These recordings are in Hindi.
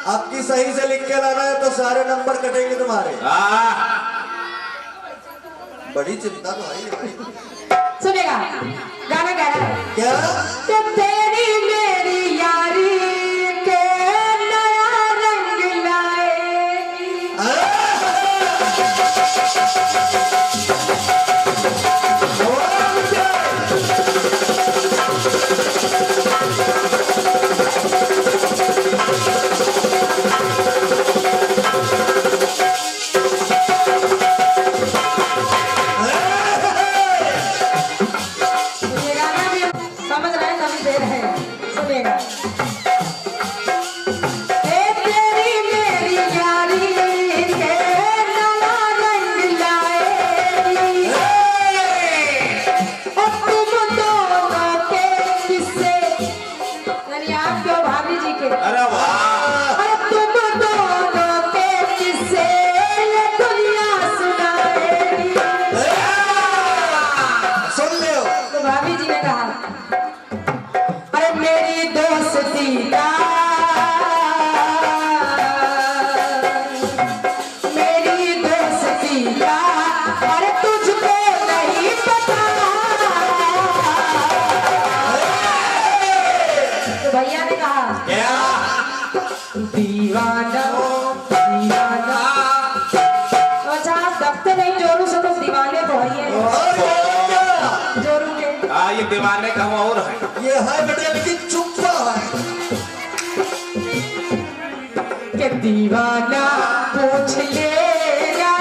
आपकी सही से लिख के लाना है तो सारे नंबर कटेंगे तुम्हारे। बड़ी चिंता तो है भाई। सुनेगा गाना गा रहा है क्या? तो तेरी मेरी यारी के नया रंग लाएगी। भैया ने कहा दीवाना दीवाना। अच्छा दफ्तर नहीं जोरू से तो दीवाने तो है जोरू के। ये दीवाने का और है। ये है बेटे लेकिन चुप्पा है कि दीवाना पूछ लेगा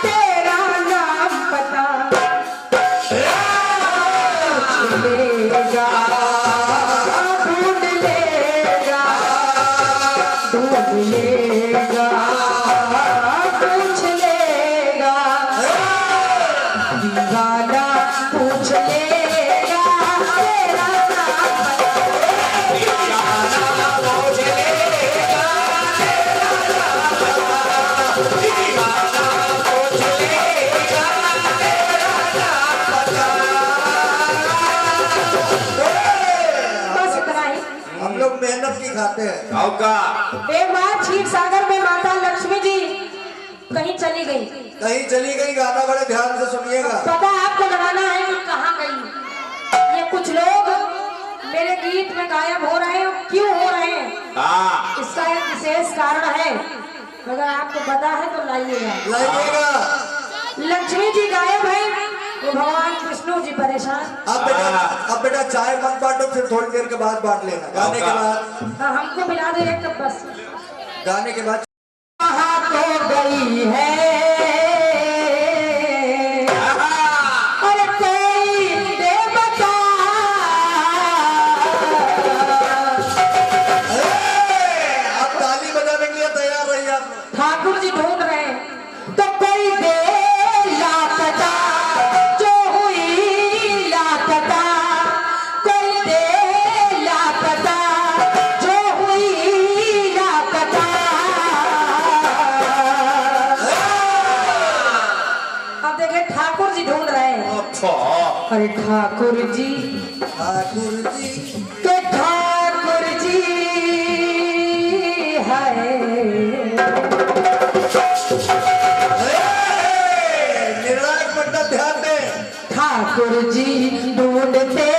तेरा नाम पता पूछ लेगा लेगा पूछ लेगा दीवाना पूछ लेगा तेरा नाम दीवाना पूछ लेगा दीवाना पूछ लेगा बस इतना ही। हम लोग मेहनत की खाते हैं। एक बार क्षीर सागर में माता लक्ष्मी जी कहीं चली गई। कहीं चली गई, गाना बड़े ध्यान से सुनिएगा। पता आपको लगाना है कि कहाँ गई। ये कुछ लोग मेरे गीत में गायब हो रहे हैं, क्यों हो रहे हैं इसका एक विशेष कारण है, अगर आपको पता है तो लाइएगा। लक्ष्मी जी गायब है तो भगवान विष्णु जी परेशान। अब बेटा चाय मत बांटो, फिर थोड़ी देर के बाद बांट लेना। गाने के बाद हमको मिला दे तो बस। गाने के बाद कहाँ तो गई है और कोई दे बता। आप ताली बजाने के लिए तैयार रहिए। आप ठाकुर जी ढूंढ रहे हैं तो कोई दे लापता जो हुई लापता, कोई दे लापता जो हुई लापता। अब देखिए ठाकुर जी ढूंढ रहे हैं। अरे ठाकुर जी के ठाकुर जी है ध्यान दे। ठाकुर जी ढूंढते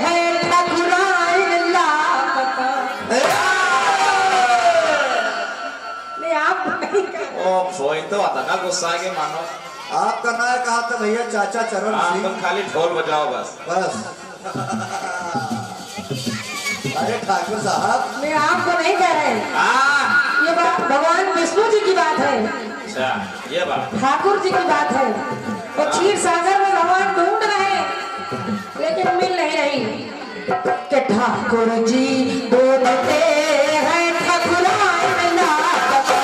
हैं ठाकुराइन लापता। नहीं आप नहीं तो आता ना गुस्सा के मानो। आपका नाम कहा था भैया? चाचा चरण सिंह। तुम खाली ढोल बजाओ बस। अरे ठाकुर साहब, मैं आपको नहीं कह रहे, ये बात भगवान विष्णु जी की बात है। अच्छा ये बात ठाकुर जी की बात है। वो क्षीर सागर में भगवान ढूंढ रहे हैं लेकिन मिल नहीं रही कि ठाकुर जी ढूंढते हैं ठाकुराइन लापता।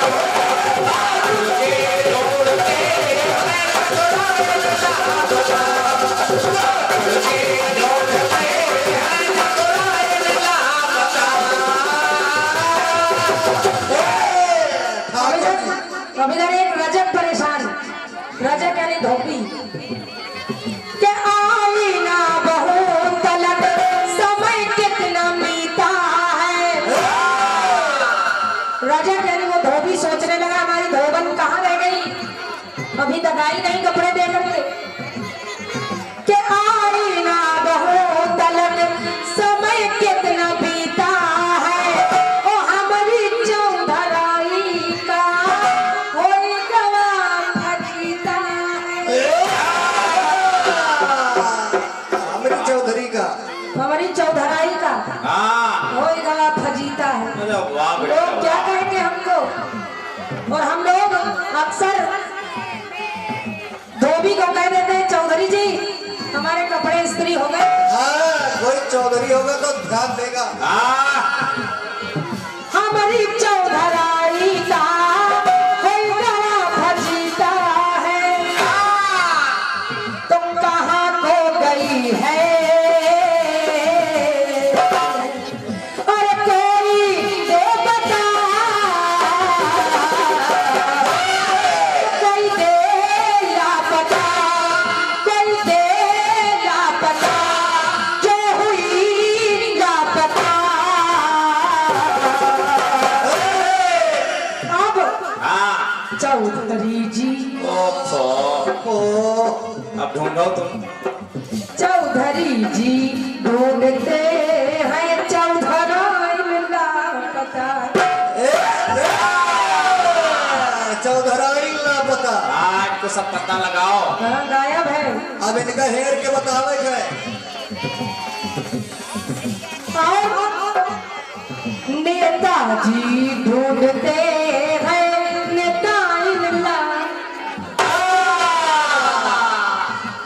इधर एक रजक परेशान, रजक यानी धोबी के आई ना बहुत तलक, समय कितना बीता है। राजा यानी वो धोबी सोचने लगा हमारी धोबन कहाँ रह गई, अभी तक आई नहीं कपड़े दे करके। के आई ना बहो तलक समय कितना बीता है, ओ हमारी चौधराई का होई गवा फजीता है। हमारी चौधरी का, हमारी चौधराई का हाँ होई गवा फजीता है। अरे वाह लोग बेटा क्या कहेंगे हमको, और हम लोग अक्सर धोबी को कह देते हैं चौधरी जी हमारे कपड़े इस्त्री हो गए। हाँ कोई चौधरी होगा तो ध्यान देगा। हाँ हमारी चौधराई का कोई गवा फजीता है, तुम कहाँ खो गई है, अरे कोई दे बता, कोई दे लापता, कोई दे लापता, जो हुई लापता। अब हाँ चौधरी जी, ओफो ओ अब ढूंढो तुम। चौधरी जी ढूंढते हैं चौधराई लापता। चौधराई लापता। आज को सब पता लगाओ। कहाँ गायब है? अब इनका हेर के बतावे है। और नेताजी ढूंढते हैं नेताई लापता।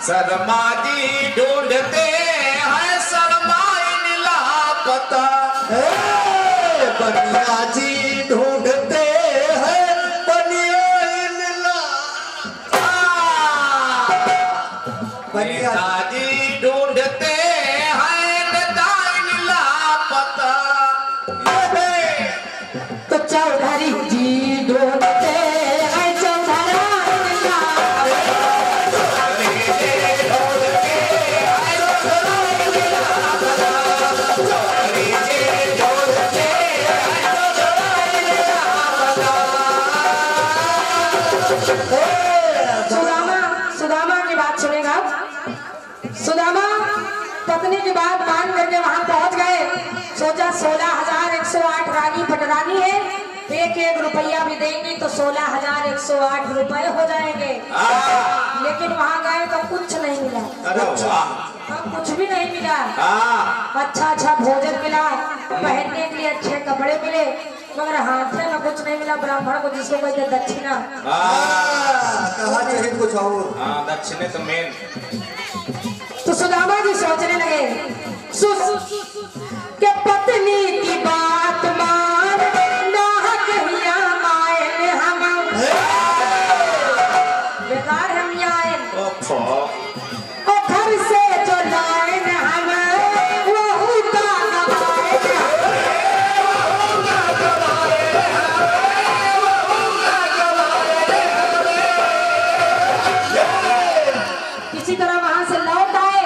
शर्मा जी ढूंढते हैं शर्माई लापता। बनिया जी ढूंढते हैं बनिया बनिया नेताजी ढूंढते हैं नेताई लापता। तो चौधरी जी ढूंढते हैं चौधराई लापता। सुदामा, सुदामा की बात सुनेगा। सुदामा पत्नी की बात मान करके वहां पहुंच गए। सोचा 16,108 रानी पटरानी है, एक एक रुपया भी देंगी तो 16,108 रुपए हो जाएंगे। लेकिन वहां गए तो कुछ नहीं मिला। अरे वाह हाँ, कुछ भी नहीं मिला। हाँ अच्छा अच्छा भोजन मिला, पहनने के लिए अच्छे कपड़े मिले, मगर हाथे में कुछ नहीं मिला। ब्राह्मण को जिसको कहते हैं दक्षिणा, कहा चाहिए कुछ और। हाँ दक्षिणे तो मेन। तो सुदामा जी सोचने लगे के पत्नी की बात मान ना कहिया मायने हम बेकार हम आए, ओफो और घर से जो लाए हम वही का किसी तरह वहां से लौट आए।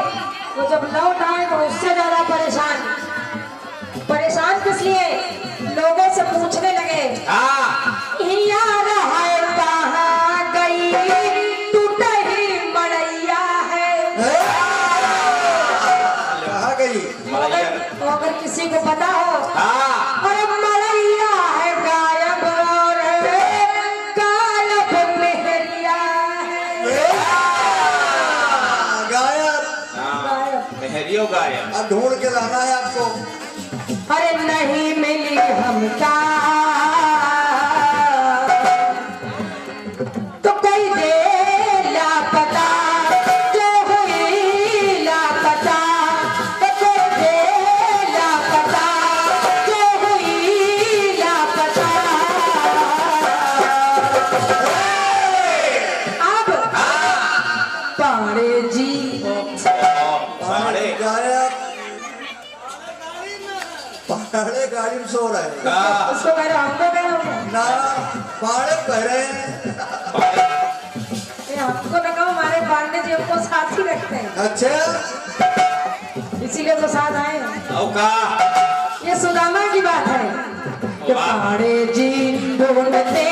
वो जब लौट आए तो उससे ज्यादा परेशान। परेशान किस लिए? लोगों से पूछने लगे हाँ यार है कहाँ गई टूट ही मड़ैया है। कहा गई तो अगर किसी को पता हो हाँ अरे मड़ैया है गायब, और गायब मेहरिया है। गायब। हाँ मेहरियो गायब। अब ढूंढ के लाना है आपको। अरे नहीं मिली हमका तो कोई दे लापता, जो हुई लापता, तो कोई दे लापता, जो हुई लापता। अब पाड़े जी साढ़े गायब। पहाड़े गाड़ी में सो रहे हैं। हाँ उसको कह रहे हमको कह रहे ना पहाड़े कह रहे हैं। हमको न कहो, हमारे पांडे जी हमको साथ ही रखते हैं, अच्छा इसीलिए तो साथ आए। औ का ये सुदामा की बात है। कि पाड़े जी ढूंढते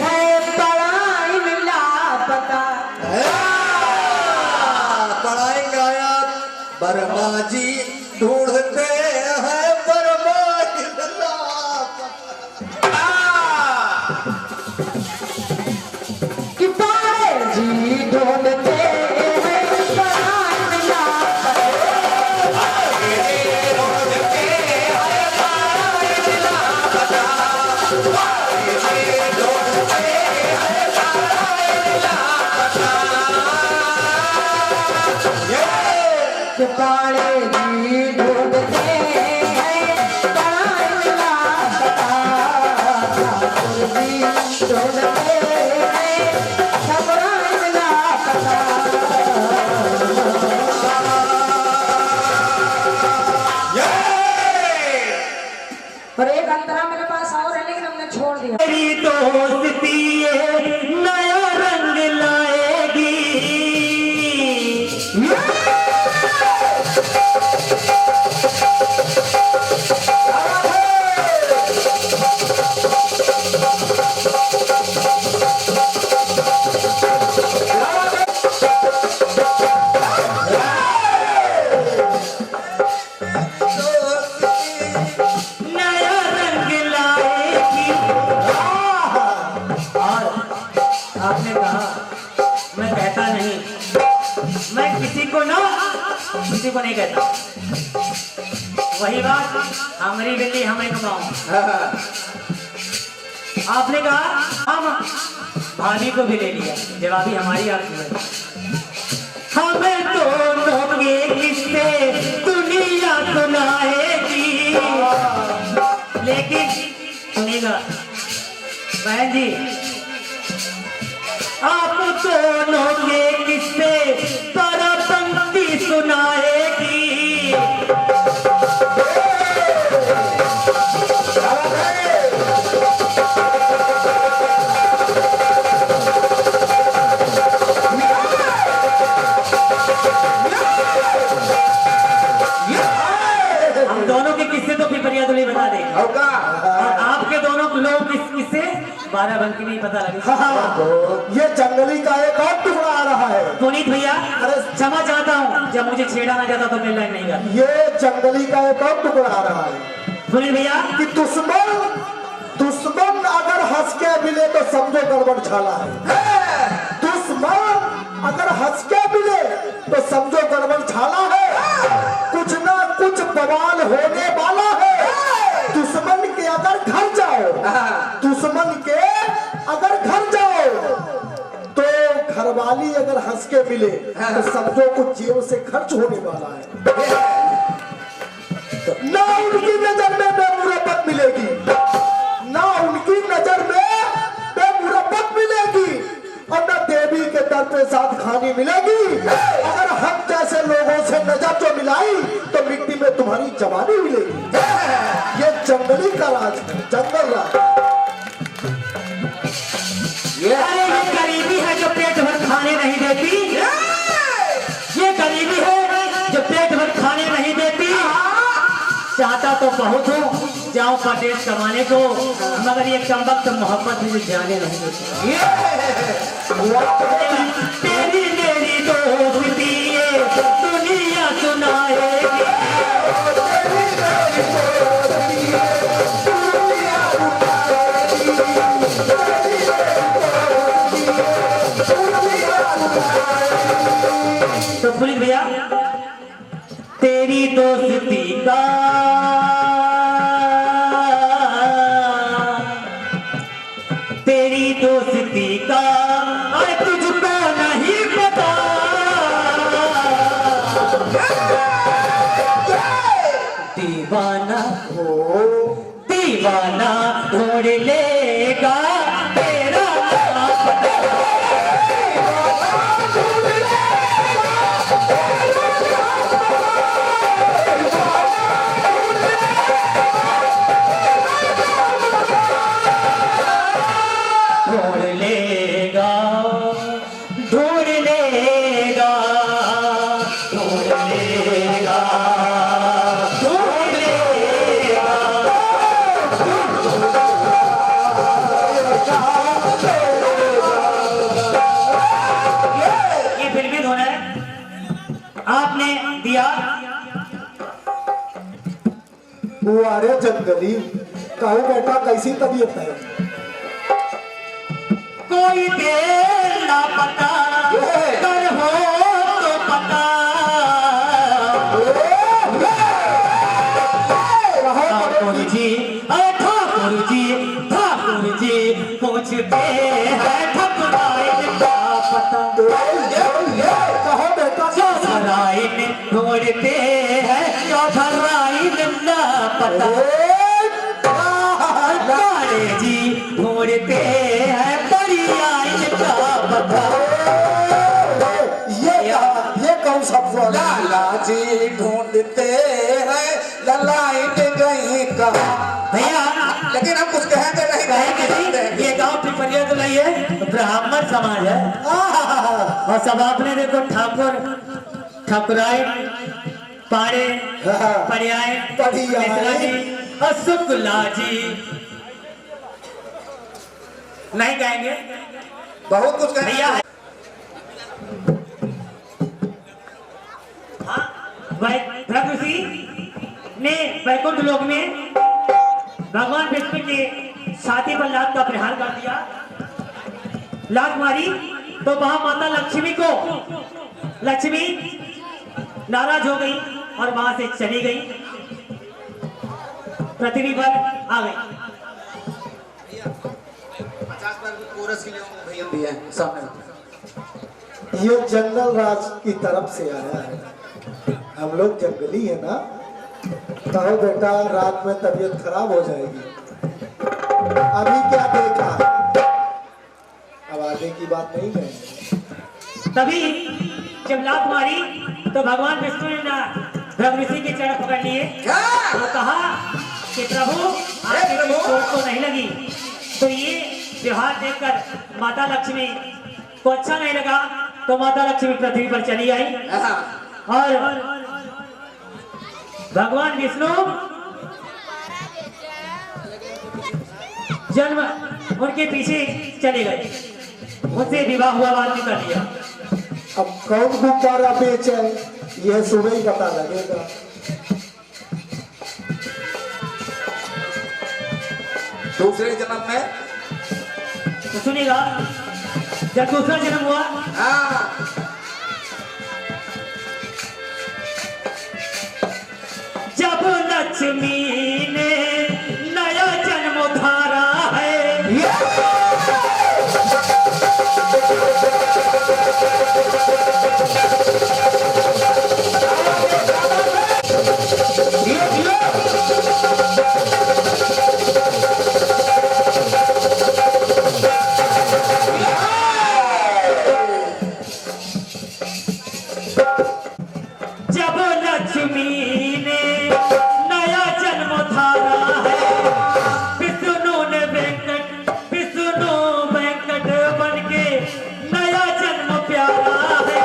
हैं पढ़ाई मिला पता। पढ़ाई गायब वर्मा जी ढूंढते हैं वर्मा की कि पाड़े जी ढूंढते हैं पढ़ाई मिला कि पाड़े जी ढूंढते हैं पढ़ाई मिला पता। ठाकुर जी ढूंढते हैं पढ़ाई मिला पता। और एक अंतरा मेरे पास और है लेकिन हमने छोड़ दिया। तेरी दोस्ती ये नया रंग लाएगी। नया रंग लाएगी। और आपने कहा मैं कहता नहीं, मैं किसी को नहीं कहता। वही बात हमारी बिल्ली हमें कमाऊं। आपने कहा हम भाभी को भी ले लिया, जवाबी हमारी आपकी है। हमें दोनों के किस्से दुनिया सुनाएगी। लेकिन सुनिएगा बहन जी, आप दोनों के किस्से परपंक्ति सुनाएगी। हम दोनों के किस्से तो पिपरिया दुली बता देंगे, और आपके दोनों लोग किससे बाराबंकी नहीं पता लगे। ये जंगली का एक और टुकड़ा आ रहा है। पुनीत भैया क्षमा चाहता हूँ, जब मुझे छेड़ा ना जाता तो मैं लाइन नहीं करता। ये जंगली का एक और टुकड़ा आ रहा है पुनीत भैया कि दुश्मन अगर हंस के मिले तो समझो गड़बड़ छाला है। दुश्मन अगर हंस के मिले तो समझो गड़बड़ छाला है। कुछ ना कुछ बवाल होने वाला है। दुश्मन के अगर घर जाओ तो घरवाली अगर हंस के मिले तो समझो कुछ जेब से खर्च होने वाला है। ना उनकी नजर में बेमुरब्बत मिलेगी, ना उनकी नजर में बेमुरब्बत मिलेगी, और न देवी के दर पे साथ खानी मिलेगी। अगर हम जैसे लोगों से नजर जो मिलाई तो मिट्टी में तुम्हारी जवानी मिलेगी। ये जंगली का राज है, जंगल राज। अरे ये गरीबी है जो पेट भर खाने नहीं देती। ये गरीबी है जो पेट भर खाने नहीं देती। चाहता तो बहुत हूँ जाऊं परदेश कमाने को, मगर ये कम वक्त मोहब्बत मुझे जाने नहीं देती। तेरी मेरी दोस्ती ये दुनिया सुनाएगी। तो पुलिस भैया तेरी दोस्ती का अरे तुझको नहीं पता। दीवाना हो दीवाना ढूंढ लेगा तेरा मुआरे जंगली कहो बेटा कैसी तबीयत है? कोई देर ना पता कर हो तो पता ठाकुर जी पूछते हैं ठकुराइन का पता कहो बेटा चौधराइन ढूंढते हैं चौधराइन ना पता लाड़े जी ढूंढते हैं बड़ी आइन का पता ये कौन सा बोल? लाला जी ढूंढते हैं ललाइन गई कहा। भैया लेकिन हम कुछ कहेंगे नहीं, कहेंगे नहीं, ये गांव पिपरिया तो नहीं है, ब्राह्मण समाज है। और सब आपने देखो ठाकुर ठाकुराई पाड़े परियाए मिश्रा जी और शुक्ला जी नहीं कहेंगे बहुत कुछ कहेंगे। भैया हाँ प्रभु जी ने वैकुंठ लोक में भगवान विष्णु के छाती पर लात का प्रहार कर दिया, लात मारी तो वहां माता लक्ष्मी को लक्ष्मी नाराज हो गई और वहां से चली गई, पृथ्वी पर आ गई। 50 पर कोरस के लिए भैया भी है सामने। ये जंगल राज की तरफ से आया है, हम लोग जंगली है ना। कहो बेटा रात में तबीयत खराब हो जाएगी। अभी क्या देखा, अब आगे की बात नहीं कहेंगे। तभी जब लात मारी तो भगवान विष्णु ने ब्रह्म ऋषि के चरण पकड़ लिए तो कहा कि प्रभु आपकी चोट तो नहीं लगी। तो ये व्यवहार देखकर माता लक्ष्मी को अच्छा नहीं लगा, तो माता लक्ष्मी पृथ्वी पर चली आई और भगवान विष्णु जन्म उनके पीछे चले गए, उनसे विवाह हुआ बात नहीं कर लिया। अब कौन गुब्बारा बेचे यह सुबह ही पता लगेगा। दूसरे जन्म में तो सुनिएगा, जब दूसरा जन्म हुआ जब लक्ष्मी ने नया जन्म धारा है, जब लक्ष्मी ने नया जन्म धारा है, विष्णु वेंकट बन के नया जन्म प्यारा है।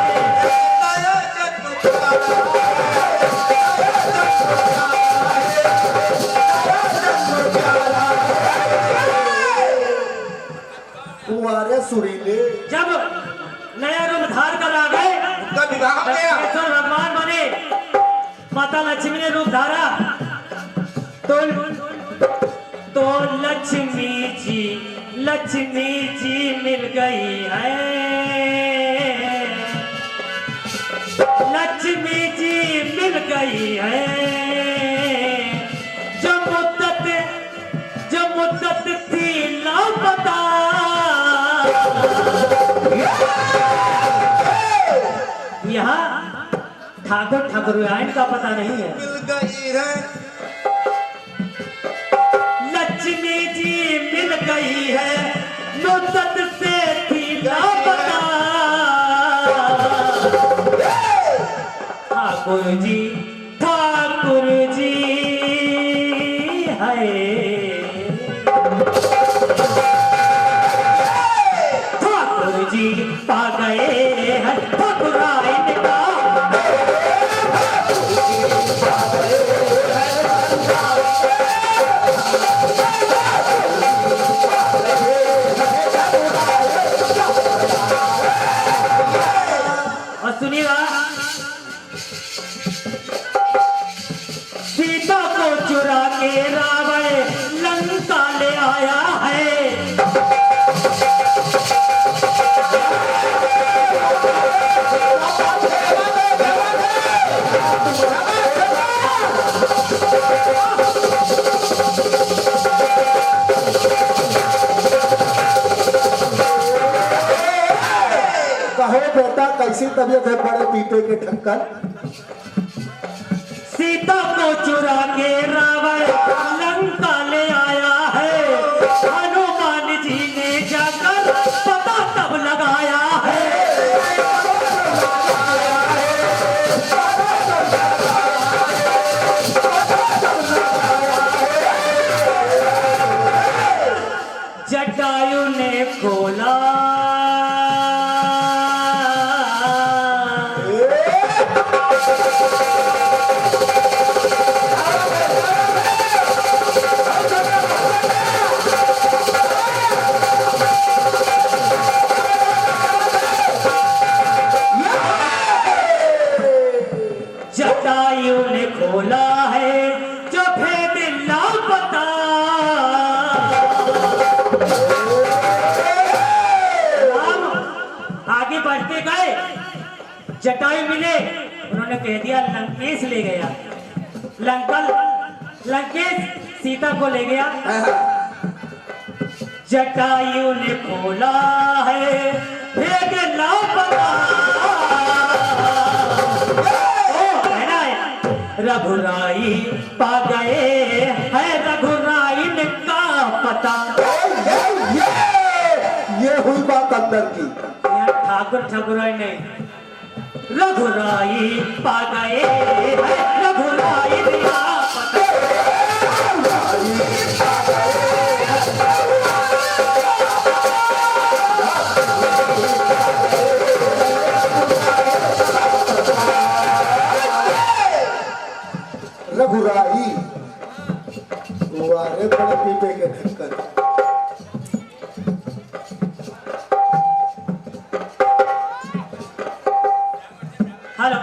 कुंवारे सुरीले जब नया रूप धार कर आ गए, उनका विवाह हो गया। दक्षिणेश्वर भगवान बने, माता लक्ष्मी ने रूप धारा तो लक्ष्मी जी मिल गई है, लक्ष्मी जी मिल गई है। जो मुद्दत थी लापता, यहाँ ठाकुर आयन का पता नहीं है। मिल गई है लक्ष्मी जी मिल गई है, मुद्दत से थी लापता। ठाकुर जी है, ठाकुर जी पा गए हैं ठाकुर आयन का। और सुनिएगा, बेटा कैसी तबीयत है बड़े पीपे के ढक्कन? सीता को चुरा के रावण लंका ले आया है, हनुमान जी ने जाकर पता तब लगाया है। जटायु ने खोला जटायु ने खोला है जो भेद लापता। आगे बढ़ते गए, जटायु मिले, उन्होंने कह दिया लंकेश ले गया। लंकेश सीता को ले गया। जटायु ने खोला है भेद लापता। रघुराई पा गए है रघुराई का पता। ये हुई बात अंदर की। ठाकुर ठाकुराई नहीं, रघुराई पा गए है रघुराई का पता। रघुराई वारे बड़े पीपे के ढक्कन। हेलो,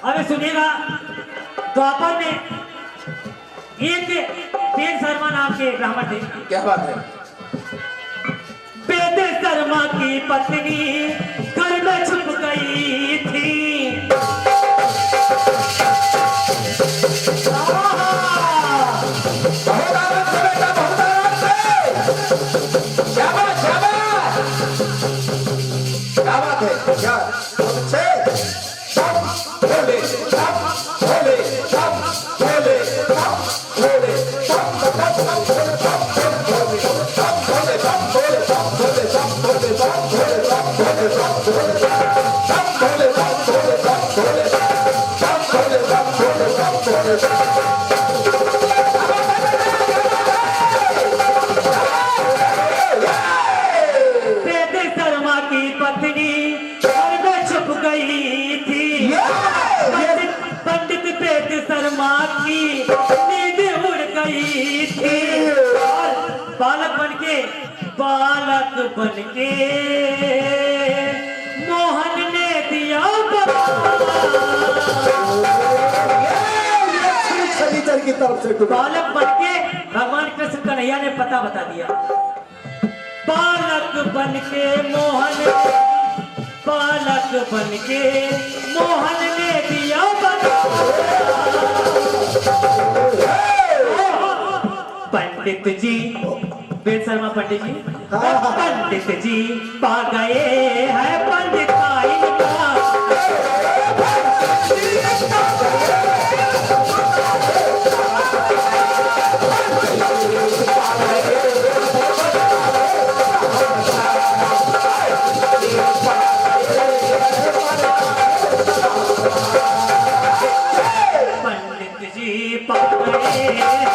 अरे सुनिएगा, द्वापर में एक वेद शर्मा नाम के ब्राह्मण थे। क्या बात है? वेद शर्मा की पत्नी घर में छुप गई थी। क्या बात है? क्या बालक बनके मोहन ने दिया शनिचर की तरफ से बालक बनके भगवान कृष्ण कन्हैया ने पता बता दिया। बालक बनके मोहन ने दिया पंडित जी, वेद शर्मा पंडित जी, पंडित जी पा गए हैं पंडिताई का। पंडित जी पा गए